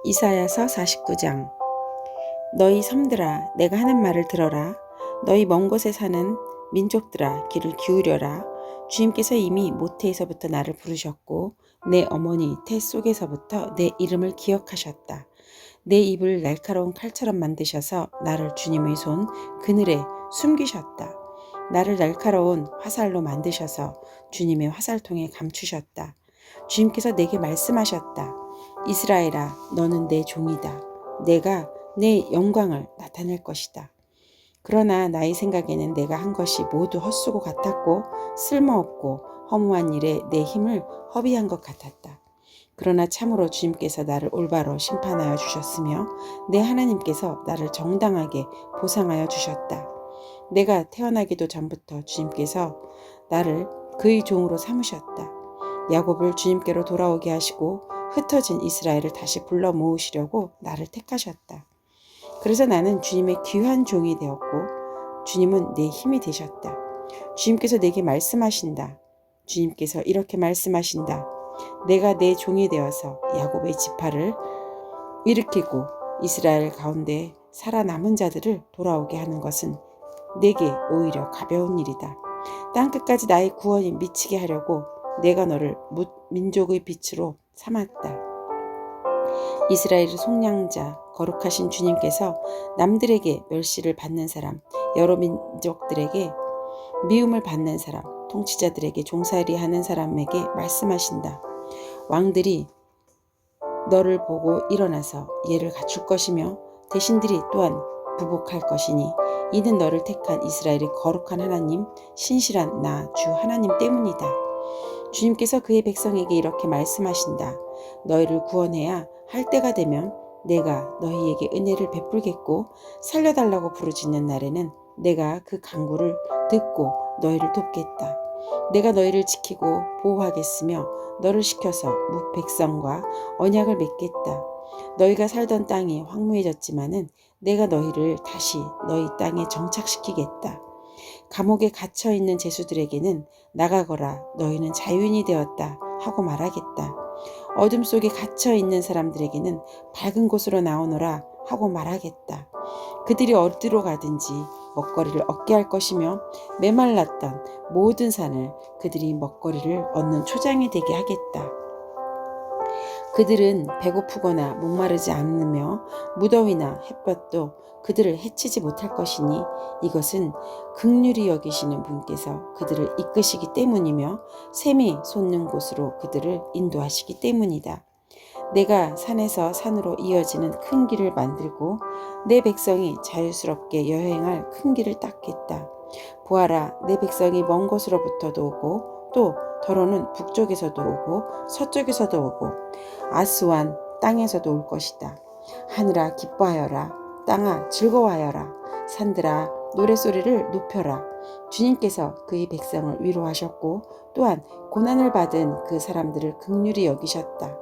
이사야서 49장. 너희 섬들아, 내가 하는 말을 들어라. 너희 먼 곳에 사는 민족들아, 귀를 기울여라. 주님께서 이미 모태에서부터 나를 부르셨고 내 어머니 태 속에서부터 내 이름을 기억하셨다. 내 입을 날카로운 칼처럼 만드셔서 나를 주님의 손 그늘에 숨기셨다. 나를 날카로운 화살로 만드셔서 주님의 화살통에 감추셨다. 주님께서 내게 말씀하셨다. 이스라엘아, 너는 내 종이다. 내가 내 영광을 나타낼 것이다. 그러나 나의 생각에는 내가 한 것이 모두 헛수고 같았고 쓸모없고 허무한 일에 내 힘을 허비한 것 같았다. 그러나 참으로 주님께서 나를 올바로 심판하여 주셨으며 내 하나님께서 나를 정당하게 보상하여 주셨다. 내가 태어나기도 전부터 주님께서 나를 그의 종으로 삼으셨다. 야곱을 주님께로 돌아오게 하시고 흩어진 이스라엘을 다시 불러 모으시려고 나를 택하셨다. 그래서 나는 주님의 귀한 종이 되었고 주님은 내 힘이 되셨다. 주님께서 내게 말씀하신다. 주님께서 이렇게 말씀하신다. 내가 내 종이 되어서 야곱의 지파를 일으키고 이스라엘 가운데 살아남은 자들을 돌아오게 하는 것은 내게 오히려 가벼운 일이다. 땅끝까지 나의 구원이 미치게 하려고 내가 너를 민족의 빛으로 삼았다. 이스라엘의 속량자 거룩하신 주님께서 남들에게 멸시를 받는 사람, 여러 민족들에게 미움을 받는 사람, 통치자들에게 종살이 하는 사람에게 말씀하신다. 왕들이 너를 보고 일어나서 예를 갖출 것이며 대신들이 또한 부복할 것이니 이는 너를 택한 이스라엘의 거룩한 하나님, 신실한 나 주 하나님 때문이다. 주님께서 그의 백성에게 이렇게 말씀하신다. 너희를 구원해야 할 때가 되면 내가 너희에게 은혜를 베풀겠고 살려달라고 부르짖는 날에는 내가 그 간구를 듣고 너희를 돕겠다. 내가 너희를 지키고 보호하겠으며 너를 시켜서 백성과 언약을 맺겠다. 너희가 살던 땅이 황무해졌지만은 내가 너희를 다시 너희 땅에 정착시키겠다. 감옥에 갇혀있는 죄수들에게는 나가거라 너희는 자유인이 되었다 하고 말하겠다. 어둠 속에 갇혀있는 사람들에게는 밝은 곳으로 나오너라 하고 말하겠다. 그들이 어디로 가든지 먹거리를 얻게 할 것이며 메말랐던 모든 산을 그들이 먹거리를 얻는 초장이 되게 하겠다. 그들은 배고프거나 목마르지 않으며 무더위나 햇볕도 그들을 해치지 못할 것이니 이것은 긍휼히 여기시는 분께서 그들을 이끄시기 때문이며 샘이 솟는 곳으로 그들을 인도하시기 때문이다. 내가 산에서 산으로 이어지는 큰 길을 만들고 내 백성이 자유스럽게 여행할 큰 길을 닦겠다. 보아라, 내 백성이 먼 곳으로부터도 오고 또 더러는 북쪽에서도 오고 서쪽에서도 오고 아스완 땅에서도 올 것이다. 하늘아 기뻐하여라. 땅아 즐거워하여라. 산들아 노랫소리를 높여라. 주님께서 그의 백성을 위로하셨고 또한 고난을 받은 그 사람들을 긍휼히 여기셨다.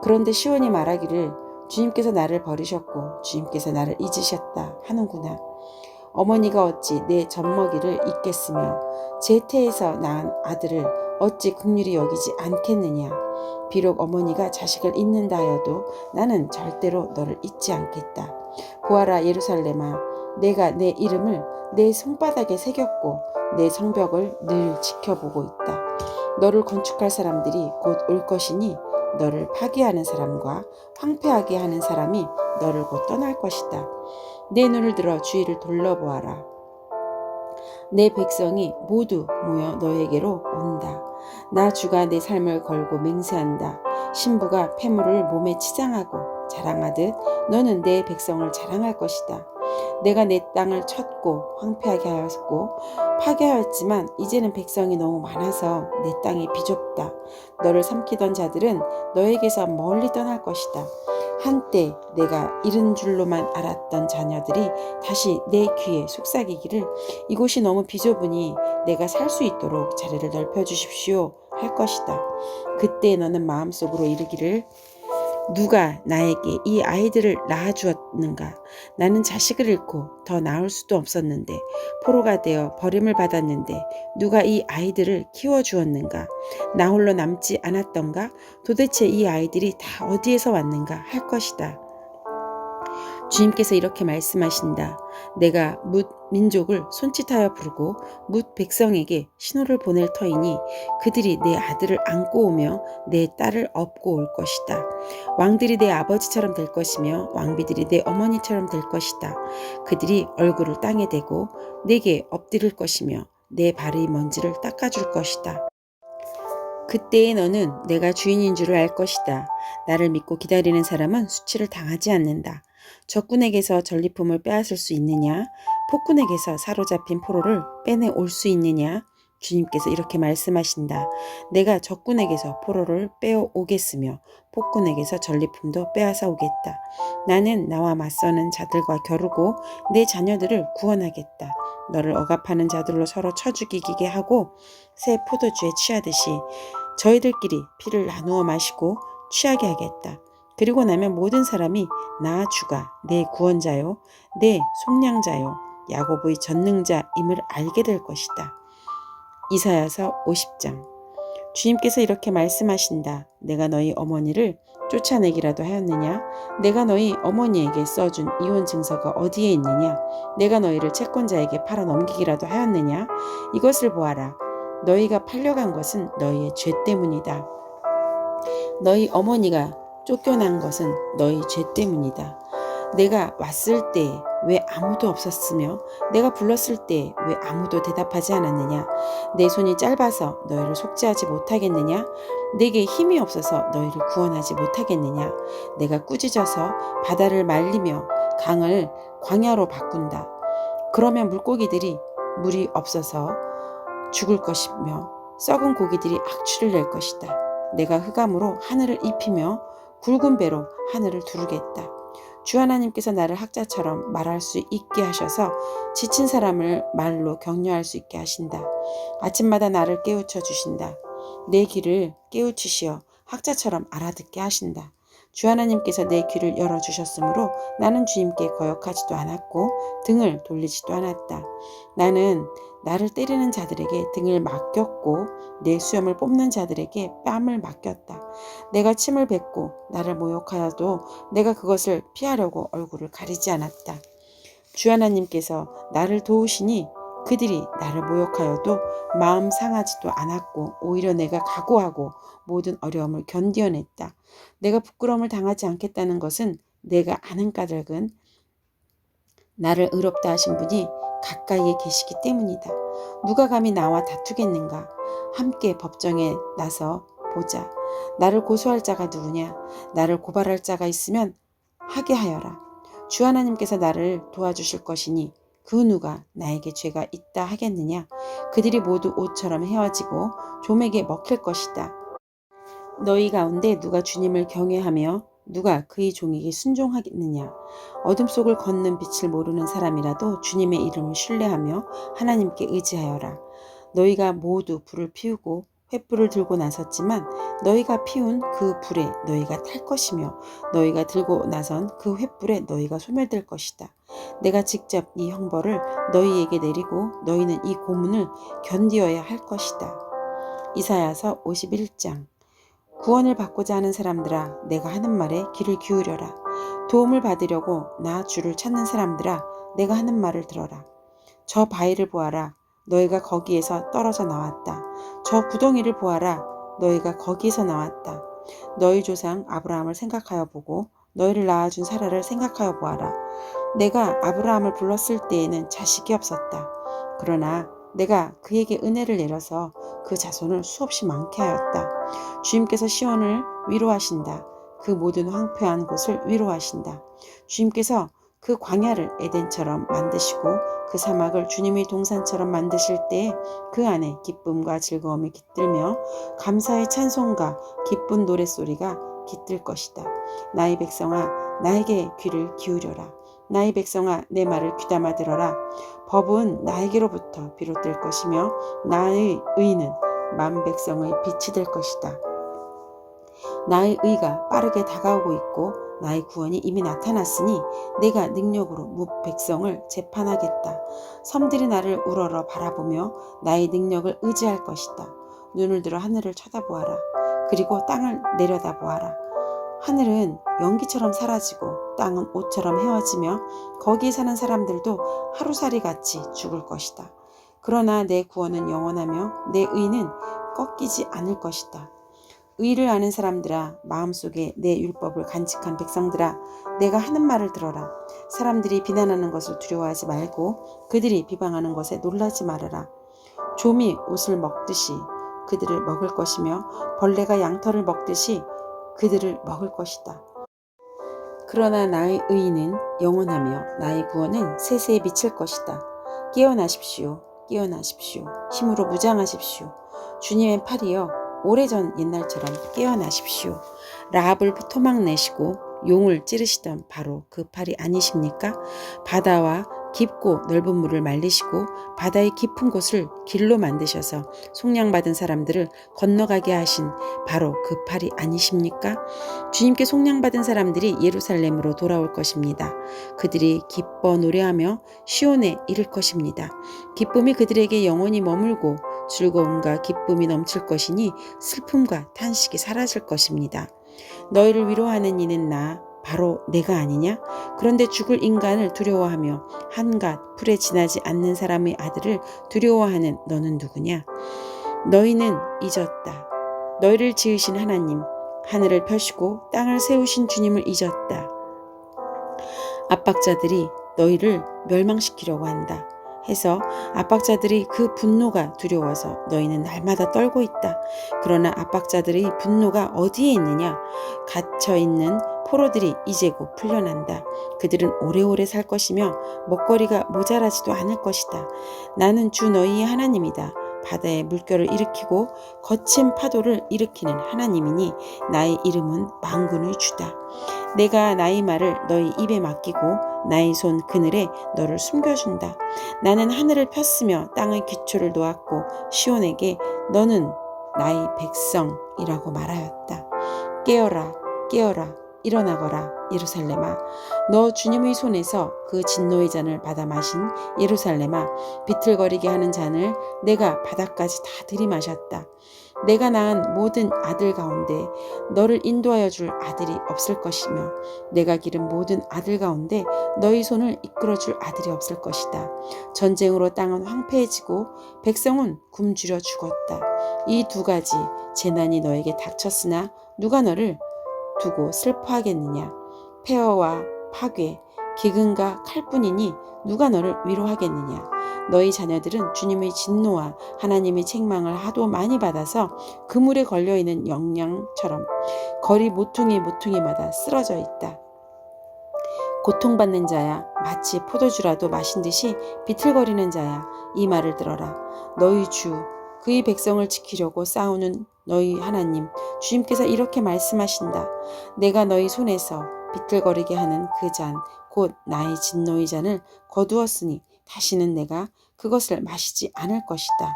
그런데 시온이 말하기를 주님께서 나를 버리셨고 주님께서 나를 잊으셨다 하는구나. 어머니가 어찌 내 젖먹이를 잊겠으며 제 태에서 낳은 아들을 어찌 긍휼히 여기지 않겠느냐. 비록 어머니가 자식을 잊는다 하여도 나는 절대로 너를 잊지 않겠다. 보아라 예루살렘아, 내가 내 이름을 내 손바닥에 새겼고 내 성벽을 늘 지켜보고 있다. 너를 건축할 사람들이 곧 올 것이니 너를 파괴하는 사람과 황폐하게 하는 사람이 너를 곧 떠날 것이다. 내 눈을 들어 주위를 둘러보아라. 내 백성이 모두 모여 너에게로 온다. 나 주가 내 삶을 걸고 맹세한다. 신부가 폐물을 몸에 치장하고 자랑하듯 너는 내 백성을 자랑할 것이다. 내가 내 땅을 쳤고 황폐하게 하였고 파괴하였지만 이제는 백성이 너무 많아서 내 땅이 비좁다. 너를 삼키던 자들은 너에게서 멀리 떠날 것이다. 한때 내가 잃은 줄로만 알았던 자녀들이 다시 내 귀에 속삭이기를 이곳이 너무 비좁으니 내가 살 수 있도록 자리를 넓혀 주십시오 할 것이다. 그때 너는 마음속으로 이르기를 누가 나에게 이 아이들을 낳아주었는가? 나는 자식을 잃고 더 낳을 수도 없었는데 포로가 되어 버림을 받았는데 누가 이 아이들을 키워주었는가? 나 홀로 남지 않았던가? 도대체 이 아이들이 다 어디에서 왔는가 할 것이다. 주님께서 이렇게 말씀하신다. 내가 뭇 민족을 손짓하여 부르고 뭇 백성에게 신호를 보낼 터이니 그들이 내 아들을 안고 오며 내 딸을 업고 올 것이다. 왕들이 내 아버지처럼 될 것이며 왕비들이 내 어머니처럼 될 것이다. 그들이 얼굴을 땅에 대고 내게 엎드릴 것이며 내 발의 먼지를 닦아줄 것이다. 그때에 너는 내가 주인인 줄을 알 것이다. 나를 믿고 기다리는 사람은 수치를 당하지 않는다. 적군에게서 전리품을 빼앗을 수 있느냐? 폭군에게서 사로잡힌 포로를 빼내올 수 있느냐? 주님께서 이렇게 말씀하신다. 내가 적군에게서 포로를 빼어오겠으며 폭군에게서 전리품도 빼앗아 오겠다. 나는 나와 맞서는 자들과 겨루고 내 자녀들을 구원하겠다. 너를 억압하는 자들로 서로 쳐 죽이게 하고 새 포도주에 취하듯이 저희들끼리 피를 나누어 마시고 취하게 하겠다. 그리고 나면 모든 사람이 나 주가 내 구원자요 내 속량자요 야고보의 전능자임을 알게 될 것이다. 이사야서 50장. 주님께서 이렇게 말씀하신다. 내가 너희 어머니를 쫓아내기라도 하였느냐? 내가 너희 어머니에게 써준 이혼 증서가 어디에 있느냐? 내가 너희를 채권자에게 팔아 넘기기라도 하였느냐? 이것을 보아라. 너희가 팔려간 것은 너희의 죄 때문이다. 너희 어머니가 쫓겨난 것은 너희 죄 때문이다. 내가 왔을 때 왜 아무도 없었으며 내가 불렀을 때 왜 아무도 대답하지 않았느냐? 내 손이 짧아서 너희를 속죄하지 못하겠느냐? 내게 힘이 없어서 너희를 구원하지 못하겠느냐? 내가 꾸짖어서 바다를 말리며 강을 광야로 바꾼다. 그러면 물고기들이 물이 없어서 죽을 것이며 썩은 고기들이 악취를 낼 것이다. 내가 흑암으로 하늘을 입히며 굵은 배로 하늘을 두르겠다. 주 하나님께서 나를 학자처럼 말할 수 있게 하셔서 지친 사람을 말로 격려할 수 있게 하신다. 아침마다 나를 깨우쳐 주신다. 내 귀를 깨우치시어 학자처럼 알아듣게 하신다. 주 하나님께서 내 귀를 열어주셨으므로 나는 주님께 거역하지도 않았고 등을 돌리지도 않았다. 나는 나를 때리는 자들에게 등을 맡겼고 내 수염을 뽑는 자들에게 뺨을 맡겼다. 내가 침을 뱉고 나를 모욕하여도 내가 그것을 피하려고 얼굴을 가리지 않았다. 주 하나님께서 나를 도우시니 그들이 나를 모욕하여도 마음 상하지도 않았고 오히려 내가 각오하고 모든 어려움을 견디어냈다. 내가 부끄러움을 당하지 않겠다는 것은 내가 아는 까닭은 나를 의롭다 하신 분이 가까이에 계시기 때문이다. 누가 감히 나와 다투겠는가? 함께 법정에 나서 보자. 나를 고소할 자가 누구냐? 나를 고발할 자가 있으면 하게 하여라. 주 하나님께서 나를 도와주실 것이니 그 누가 나에게 죄가 있다 하겠느냐? 그들이 모두 옷처럼 헤어지고 좀에게 먹힐 것이다. 너희 가운데 누가 주님을 경외하며 누가 그의 종에게 순종하겠느냐? 어둠 속을 걷는 빛을 모르는 사람이라도 주님의 이름을 신뢰하며 하나님께 의지하여라. 너희가 모두 불을 피우고 횃불을 들고 나섰지만 너희가 피운 그 불에 너희가 탈 것이며 너희가 들고 나선 그 횃불에 너희가 소멸될 것이다. 내가 직접 이 형벌을 너희에게 내리고 너희는 이 고문을 견디어야 할 것이다. 이사야서 51장. 구원을 받고자 하는 사람들아, 내가 하는 말에 귀를 기울여라. 도움을 받으려고 나 주를 찾는 사람들아, 내가 하는 말을 들어라. 저 바위를 보아라. 너희가 거기에서 떨어져 나왔다. 저 구덩이를 보아라. 너희가 거기에서 나왔다. 너희 조상 아브라함을 생각하여 보고 너희를 낳아준 사라를 생각하여 보아라. 내가 아브라함을 불렀을 때에는 자식이 없었다. 그러나 내가 그에게 은혜를 내려서 그 자손을 수없이 많게 하였다. 주님께서 시온을 위로하신다. 그 모든 황폐한 곳을 위로하신다. 주님께서 그 광야를 에덴처럼 만드시고 그 사막을 주님의 동산처럼 만드실 때에 그 안에 기쁨과 즐거움이 깃들며 감사의 찬송과 기쁜 노랫소리가 깃들 것이다. 나의 백성아, 나에게 귀를 기울여라. 나의 백성아, 내 말을 귀담아 들어라. 법은 나에게로부터 비롯될 것이며 나의 의는 만 백성의 빛이 될 것이다. 나의 의가 빠르게 다가오고 있고 나의 구원이 이미 나타났으니 내가 능력으로 뭇 백성을 재판하겠다. 섬들이 나를 우러러 바라보며 나의 능력을 의지할 것이다. 눈을 들어 하늘을 쳐다보아라. 그리고 땅을 내려다보아라. 하늘은 연기처럼 사라지고 땅은 옷처럼 헤어지며 거기에 사는 사람들도 하루살이 같이 죽을 것이다. 그러나 내 구원은 영원하며 내 의는 꺾이지 않을 것이다. 의를 아는 사람들아, 마음속에 내 율법을 간직한 백성들아, 내가 하는 말을 들어라. 사람들이 비난하는 것을 두려워하지 말고 그들이 비방하는 것에 놀라지 말아라. 좀이 옷을 먹듯이 그들을 먹을 것이며 벌레가 양털을 먹듯이 그들을 먹을 것이다. 그러나 나의 의는 영원하며 나의 구원은 세세에 미칠 것이다. 깨어나십시오. 깨어나십시오. 힘으로 무장하십시오. 주님의 팔이여, 오래전 옛날처럼 깨어나십시오. 라합을 토막내시고 용을 찌르시던 바로 그 팔이 아니십니까? 바다와 깊고 넓은 물을 말리시고 바다의 깊은 곳을 길로 만드셔서 속량받은 사람들을 건너가게 하신 바로 그 팔이 아니십니까? 주님께 속량받은 사람들이 예루살렘으로 돌아올 것입니다. 그들이 기뻐 노래하며 시온에 이를 것입니다. 기쁨이 그들에게 영원히 머물고 즐거움과 기쁨이 넘칠 것이니 슬픔과 탄식이 사라질 것입니다. 너희를 위로하는 이는 나 바로 내가 아니냐? 그런데 죽을 인간을 두려워하며 한갓 풀에 지나지 않는 사람의 아들을 두려워하는 너는 누구냐? 너희는 잊었다. 너희를 지으신 하나님, 하늘을 펴시고 땅을 세우신 주님을 잊었다. 압박자들이 너희를 멸망시키려고 한다. 해서 압박자들이 그 분노가 두려워서 너희는 날마다 떨고 있다. 그러나 압박자들의 분노가 어디에 있느냐? 갇혀있는 포로들이 이제 곧 풀려난다. 그들은 오래오래 살 것이며 먹거리가 모자라지도 않을 것이다. 나는 주 너희의 하나님이다. 바다의 물결을 일으키고 거친 파도를 일으키는 하나님이니 나의 이름은 만군의 주다. 내가 나의 말을 너희 입에 맡기고 나의 손 그늘에 너를 숨겨준다. 나는 하늘을 폈으며 땅의 기초를 놓았고 시온에게 너는 나의 백성이라고 말하였다. 깨어라, 깨어라, 일어나거라 예루살렘아. 너 주님의 손에서 그 진노의 잔을 받아 마신 예루살렘아. 비틀거리게 하는 잔을 내가 바닥까지 다 들이마셨다. 내가 낳은 모든 아들 가운데 너를 인도하여 줄 아들이 없을 것이며 내가 기른 모든 아들 가운데 너희 손을 이끌어 줄 아들이 없을 것이다. 전쟁으로 땅은 황폐해지고 백성은 굶주려 죽었다. 이 두 가지 재난이 너에게 닥쳤으나 누가 너를 두고 슬퍼하겠느냐? 폐허와 파괴, 기근과 칼뿐이니 누가 너를 위로하겠느냐? 너희 자녀들은 주님의 진노와 하나님의 책망을 하도 많이 받아서 그물에 걸려있는 영양처럼 거리 모퉁이마다 쓰러져 있다. 고통받는 자야, 마치 포도주라도 마신 듯이 비틀거리는 자야, 이 말을 들어라. 너희 주, 그의 백성을 지키려고 싸우는 너희 하나님, 주님께서 이렇게 말씀하신다. 내가 너희 손에서 비틀거리게 하는 그 잔, 곧 나의 진노의 잔을 거두었으니 다시는 내가 그것을 마시지 않을 것이다.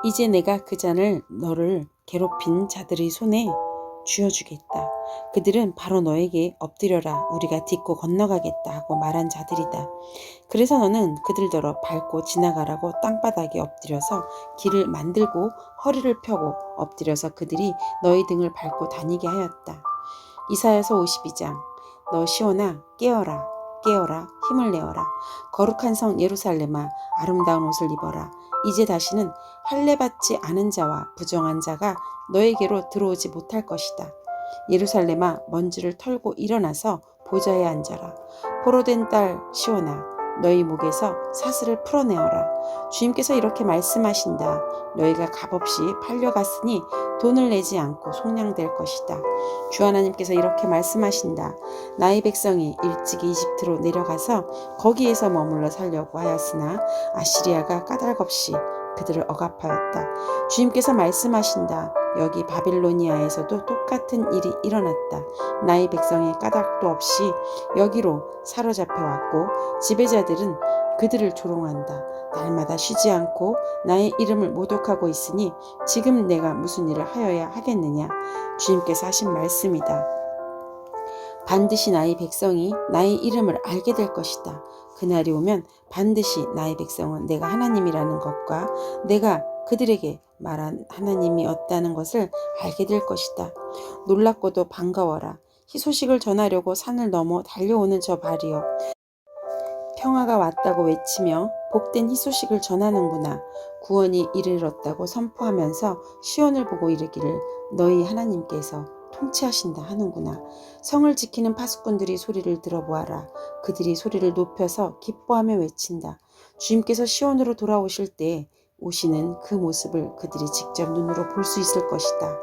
이제 내가 그 잔을 너를 괴롭힌 자들의 손에 쥐어주겠다. 그들은 바로 너에게 엎드려라 우리가 딛고 건너가겠다 하고 말한 자들이다. 그래서 너는 그들더러 밟고 지나가라고 땅바닥에 엎드려서 길을 만들고 허리를 펴고 엎드려서 그들이 너희 등을 밟고 다니게 하였다. 이사야서 52장. 너 시온아 깨어라 깨어라 힘을 내어라. 거룩한 성 예루살렘아 아름다운 옷을 입어라. 이제 다시는 할례받지 않은 자와 부정한 자가 너에게로 들어오지 못할 것이다. 예루살렘아 먼지를 털고 일어나서 보좌에 앉아라. 포로된 딸 시온아 너희 목에서 사슬을 풀어내어라. 주님께서 이렇게 말씀하신다. 너희가 값없이 팔려갔으니 돈을 내지 않고 속량될 것이다. 주 하나님께서 이렇게 말씀하신다. 나의 백성이 일찍이 이집트로 내려가서 거기에서 머물러 살려고 하였으나 아시리아가 까닭없이 그들을 억압하였다. 주님께서 말씀하신다. 여기 바빌로니아에서도 똑같은 일이 일어났다. 나의 백성이 까닭도 없이 여기로 사로잡혀 왔고 지배자들은 그들을 조롱한다. 날마다 쉬지 않고 나의 이름을 모독하고 있으니 지금 내가 무슨 일을 하여야 하겠느냐. 주님께서 하신 말씀이다. 반드시 나의 백성이 나의 이름을 알게 될 것이다. 그날이 오면 반드시 나의 백성은 내가 하나님이라는 것과 내가 그들에게 말한 하나님이었다는 것을 알게 될 것이다. 놀랍고도 반가워라. 희소식을 전하려고 산을 넘어 달려오는 저 발이여. 평화가 왔다고 외치며 복된 희소식을 전하는구나. 구원이 이르렀다고 선포하면서 시온을 보고 이르기를 너희 하나님께서 통치하신다 하는구나. 성을 지키는 파수꾼들이 소리를 들어보아라. 그들이 소리를 높여서 기뻐하며 외친다. 주님께서 시온으로 돌아오실 때 오시는 그 모습을 그들이 직접 눈으로 볼 수 있을 것이다.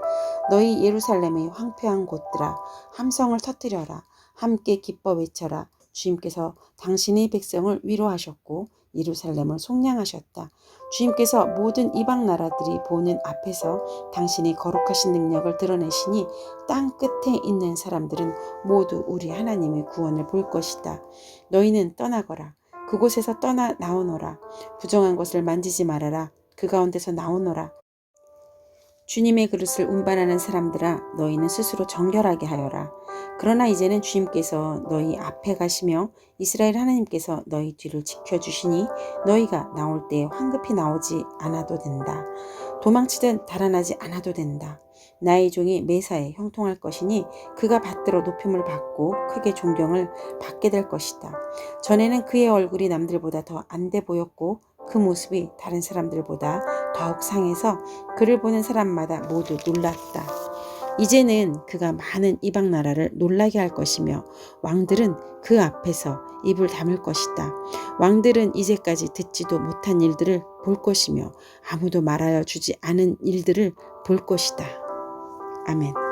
너희 예루살렘의 황폐한 곳들아, 함성을 터뜨려라. 함께 기뻐 외쳐라. 주님께서 당신의 백성을 위로하셨고 예루살렘을 속량하셨다. 주님께서 모든 이방 나라들이 보는 앞에서 당신의 거룩하신 능력을 드러내시니 땅 끝에 있는 사람들은 모두 우리 하나님의 구원을 볼 것이다. 너희는 떠나거라. 그곳에서 떠나 나오너라. 부정한 것을 만지지 말아라. 그 가운데서 나오너라. 주님의 그릇을 운반하는 사람들아, 너희는 스스로 정결하게 하여라. 그러나 이제는 주님께서 너희 앞에 가시며 이스라엘 하나님께서 너희 뒤를 지켜주시니 너희가 나올 때 황급히 나오지 않아도 된다. 도망치든 달아나지 않아도 된다. 나의 종이 매사에 형통할 것이니 그가 받들어 높임을 받고 크게 존경을 받게 될 것이다. 전에는 그의 얼굴이 남들보다 더 안 돼 보였고 그 모습이 다른 사람들보다 더욱 상해서 그를 보는 사람마다 모두 놀랐다. 이제는 그가 많은 이방 나라를 놀라게 할 것이며 왕들은 그 앞에서 입을 다물 것이다. 왕들은 이제까지 듣지도 못한 일들을 볼 것이며 아무도 말하여 주지 않은 일들을 볼 것이다. 아멘.